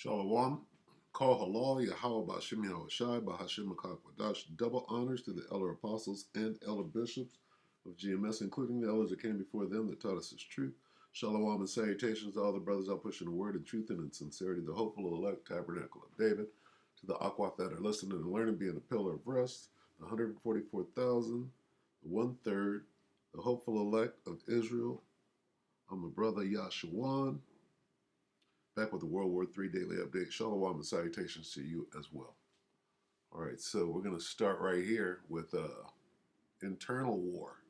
Shalom. Call halal Yahweh Bashim Yahushai Bahashim Akakwadash. Double honors to the elder apostles and elder bishops of GMS, including the elders that came before them that taught us his truth. Shalom and salutations to all the brothers out pushing the word in truth and in sincerity, the hopeful elect tabernacle of David, to the Aquath that are listening and learning, being a pillar of rest, the 144,000, the one-third, the hopeful elect of Israel. I'm the brother Yashawan. Back with the WW3 Daily Update. Shalom and salutations to you as well. All right, so we're going to start right here with internal war.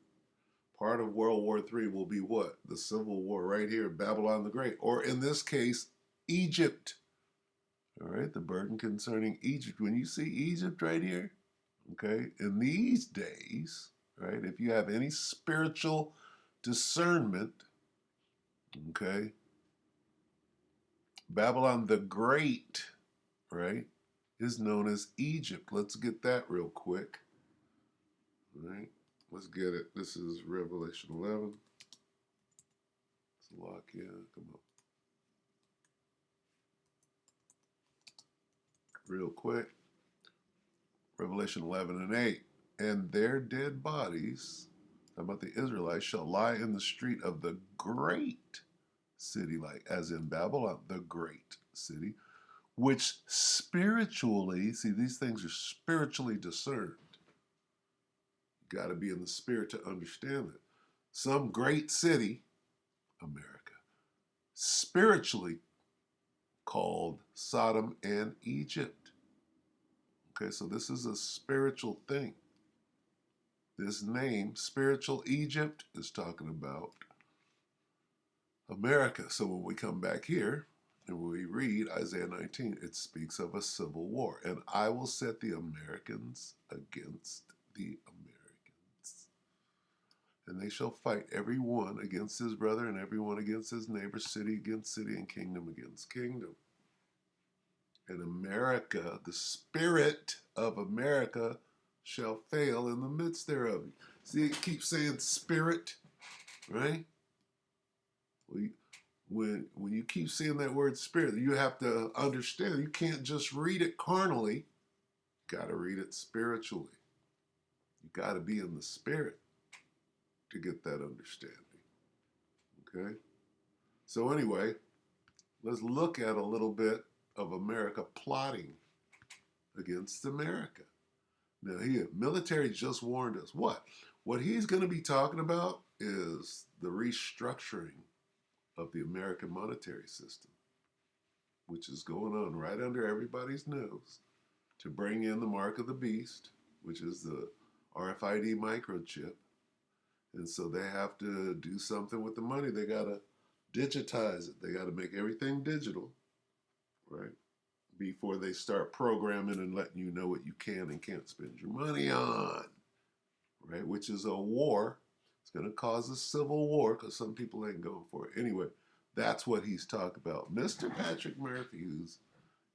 Part of World War III will be what? The Civil War right here, Babylon the Great, or in this case, Egypt. All right, the burden concerning Egypt. When you see Egypt right here, okay, in these days, right, if you have any spiritual discernment, okay, Babylon the Great, right, is known as Egypt. Let's get that real quick. All right, let's get it. This is Revelation 11. Let's lock in. Come on. Real quick. Revelation 11 and 8. And their dead bodies, talking about the Israelites, shall lie in the street of the great city, like as in Babylon, the great city, which spiritually, see, these things are spiritually discerned. You got to be in the spirit to understand it. Some great city, America, spiritually called Sodom and Egypt. Okay, so this is a spiritual thing. This name, spiritual Egypt, is talking about America. So when we come back here and we read Isaiah 19, it speaks of a civil war. And I will set the Americans against the Americans. And they shall fight every one against his brother and every one against his neighbor, city against city, and kingdom against kingdom. And America, the spirit of America, shall fail in the midst thereof. See, it keeps saying spirit, right? When you keep seeing that word spirit, you have to understand, you can't just read it carnally. You got to read it spiritually. You got to be in the spirit to get that understanding. Okay? So anyway, let's look at a little bit of America plotting against America. Now here, military just warned us. What? What he's going to be talking about is the restructuring of the American monetary system, which is going on right under everybody's nose to bring in the mark of the beast, which is the RFID microchip. And so they have to do something with the money. They got to digitize it. They got to make everything digital, right? Before they start programming and letting you know what you can and can't spend your money on, right? Which is a war. It's going to cause a civil war because some people ain't going for it. Anyway, that's what he's talking about. Mr. Patrick Murphy, who's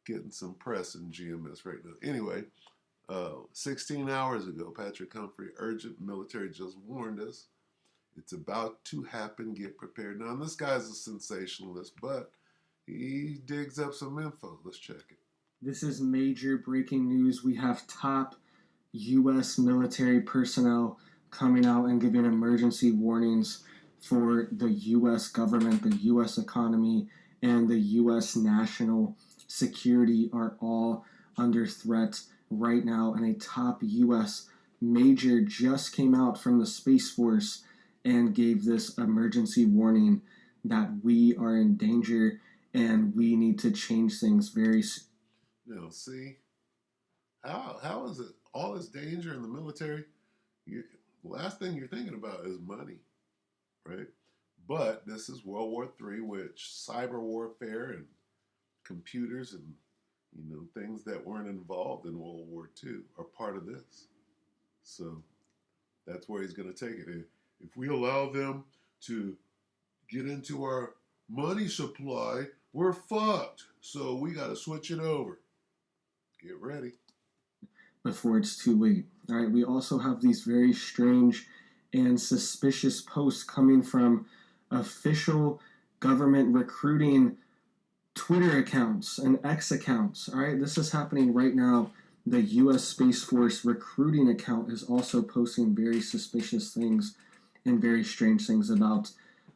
getting some press in GMS right now. Anyway, 16 hours ago, Patrick Humphrey, urgent military just warned us. It's about to happen. Get prepared. Now, this guy's a sensationalist, but he digs up some info. Let's check it. This is major breaking news. We have top U.S. military personnel coming out and giving emergency warnings for the U.S. government, the U.S. economy, and the U.S. national security are all under threat right now. And a top U.S. major just came out from the Space Force and gave this emergency warning that we are in danger and we need to change things very soon. Now, see, how is it all this danger in the military? The last thing you're thinking about is money, right? But this is World War III, which cyber warfare and computers and things that weren't involved in World War II are part of this. So that's where he's going to take it. If we allow them to get into our money supply, we're fucked. So we got to switch it over. Get ready. Before it's too late. All right, we also have these very strange and suspicious posts coming from official government recruiting Twitter accounts and X accounts. All right, this is happening right now. The U.S. Space Force recruiting account is also posting very suspicious things and very strange things about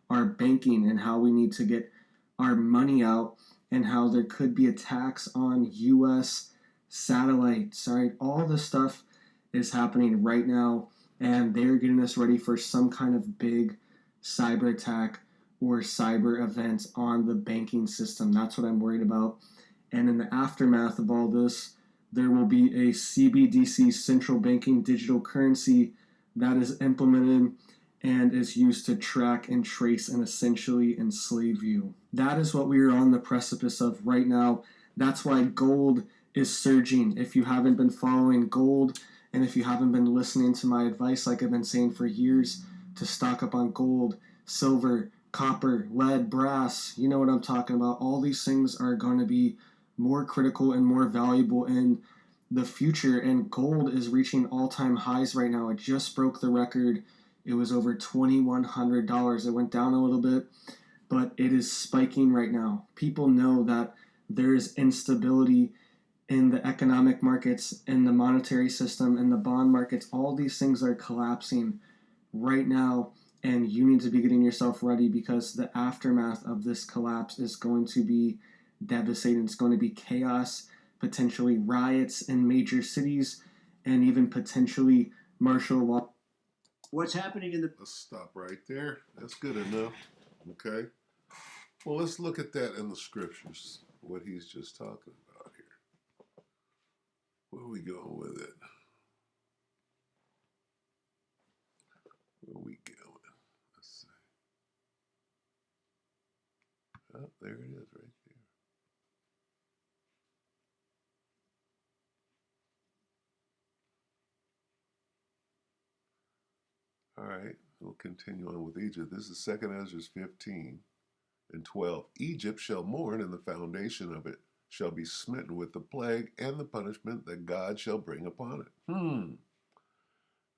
our banking and how we need to get our money out and how there could be attacks on U.S. satellites. All right, all this stuff is happening right now, and they're getting us ready for some kind of big cyber attack or cyber events on the banking system. That's what I'm worried about. And in the aftermath of all this, there will be a CBDC, central banking digital currency, that is implemented and is used to track and trace and essentially enslave you. That is what we are on the precipice of right now. That's why gold is surging. If you haven't been following gold and if you haven't been listening to my advice, like I've been saying for years, to stock up on gold, silver, copper, lead, brass, you know what I'm talking about. All these things are going to be more critical and more valuable in the future, and gold is reaching all-time highs right now. It just broke the record. It was over $2,100. It went down a little bit, but it is spiking right now. People know that there is instability in the economic markets, in the monetary system, in the bond markets. All these things are collapsing right now, and you need to be getting yourself ready because the aftermath of this collapse is going to be devastating. It's going to be chaos, potentially riots in major cities, and even potentially martial law. What's happening in the... Let's stop right there. That's good enough. Okay. Well, let's look at that in the scriptures, what he's just talking about here. Where are we going with it? Where are we going? Let's see. Oh, there it is right there. All right. We'll continue on with Egypt. This is 2nd Ezra 15 and 12. Egypt shall mourn, and the foundation of it shall be smitten with the plague and the punishment that God shall bring upon it.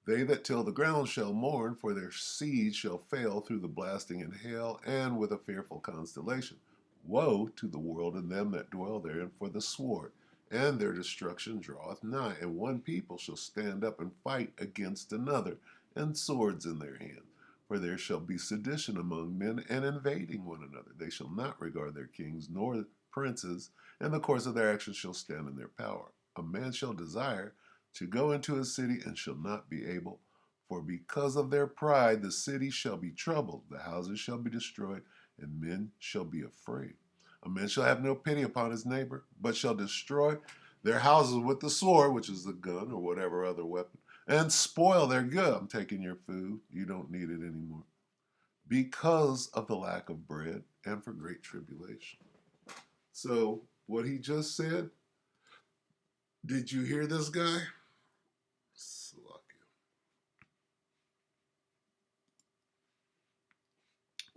They that till the ground shall mourn, for their seed shall fail through the blasting and hail, and with a fearful constellation. Woe to the world and them that dwell therein, for the sword, and their destruction draweth nigh. And one people shall stand up and fight against another, and swords in their hand. For there shall be sedition among men, and invading one another. They shall not regard their kings nor princes, and the course of their actions shall stand in their power. A man shall desire to go into a city and shall not be able, for because of their pride the city shall be troubled, the houses shall be destroyed, and men shall be afraid. A man shall have no pity upon his neighbor, but shall destroy their houses with the sword, which is the gun or whatever other weapon, and spoil their good. I'm taking your food, you don't need it anymore, because of the lack of bread and for great tribulation. So what he just said, did you hear this guy?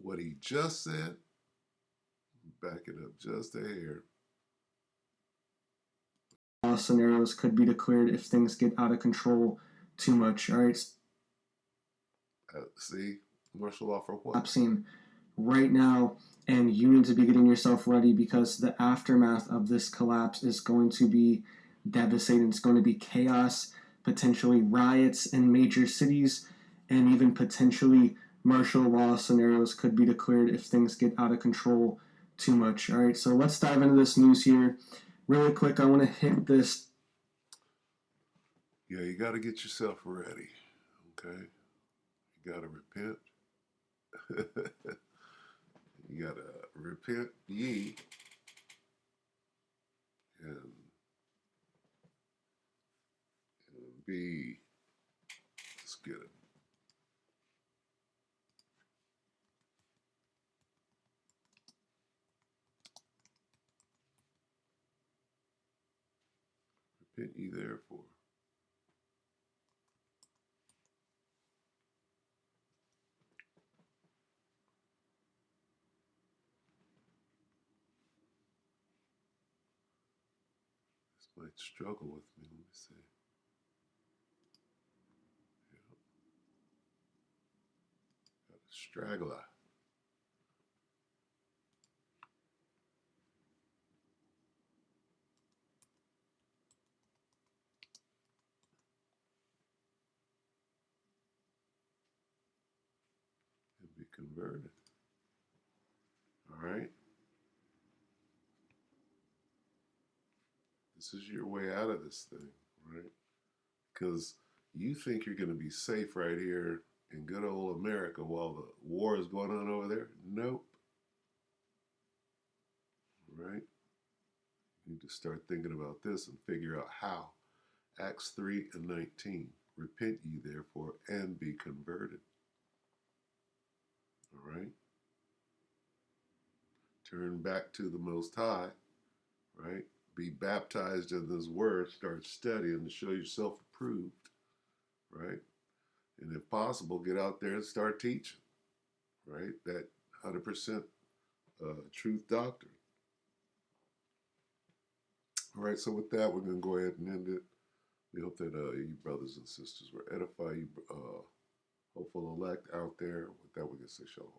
What he just said, back it up just a hair. Scenarios could be declared if things get out of control too much. All right. See, martial law for what? Collapsing right now, and you need to be getting yourself ready because the aftermath of this collapse is going to be devastating. It's going to be chaos, potentially riots in major cities, and even potentially martial law scenarios could be declared if things get out of control too much. All right, so let's dive into this news here. Really quick, I want to hit this. Yeah, you got to get yourself ready, okay? You got to repent. You got to repent ye and be, let's get it. Repent ye therefore. This might struggle with me. Let me see. Yeah. Got a straggler. converted. All right? This is your way out of this thing, right? Because you think you're going to be safe right here in good old America while the war is going on over there. Nope. Right? You need to start thinking about this and figure out how. Acts 3:19. Repent ye therefore and be converted. All right? Turn back to the Most High, right? Be baptized in this word. Start studying to show yourself approved, right? And if possible, get out there and start teaching, right? That 100% truth doctrine. All right, so with that, we're going to go ahead and end it. We hope that you brothers and sisters were edified, you hopeful elect out there. With that, we can say shalom.